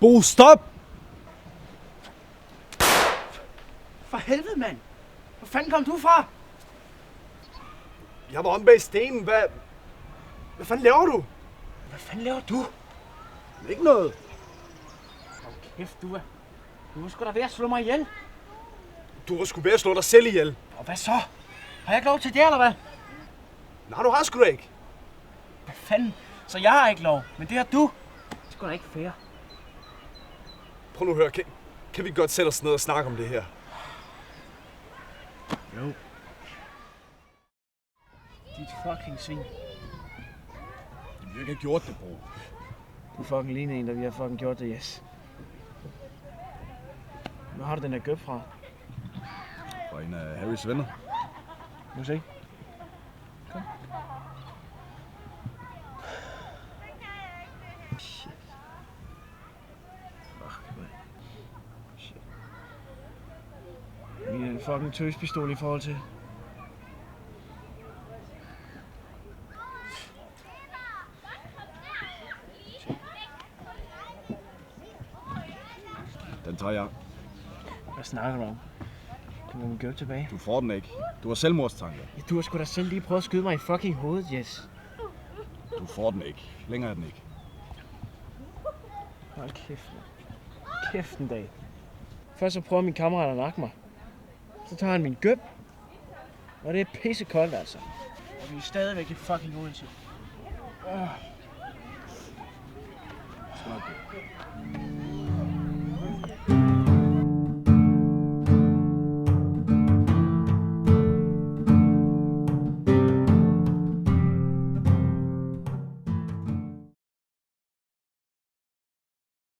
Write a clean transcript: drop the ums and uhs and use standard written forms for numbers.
Bo, stop! For helvede, mand! Hvor fanden kom du fra? Jeg var om bag stenen. Hvad fanden laver du? Hvad fanden laver du? Ikke noget. Hold kæft, du er sgu da ved at slå mig ihjel. Du var sgu ved at slå dig selv ihjel. Og hvad så? Har jeg ikke lov til det, eller hvad? Nej, du har sgu da ikke. Hvad fanden? Så jeg har ikke lov, men det har du. Det er sgu da ikke fair. Prøv nu at høre. Kan vi godt sætte os ned og snakke om det her? Jo. Dit fucking svin. Vi har ikke gjort det, Bo. Du fucking ligner en, der vi har fucking gjort det, yes. Hvor har du den der gøb fra? Fra en af Harrys venner. Må se. Kom. Shit. Fuck, man. Shit. Vi er en fucking tøspistol i forhold til. Den tager jeg. Hvad snakker du om? Du må gå tilbage. Du får den ikke. Du har selvmordstanker. Ja, du har sgu da selv lige prøvet at skyde mig i fucking hovedet, yes. Du får den ikke. Længere er den ikke. Hold kæft, man. Kæft en dag. Først så prøver min kammerat at nakke mig. Så tager han min gøb. Og det er pissekoldt, altså. Og vi er stadigvæk i fucking Odense. Skal nok gå.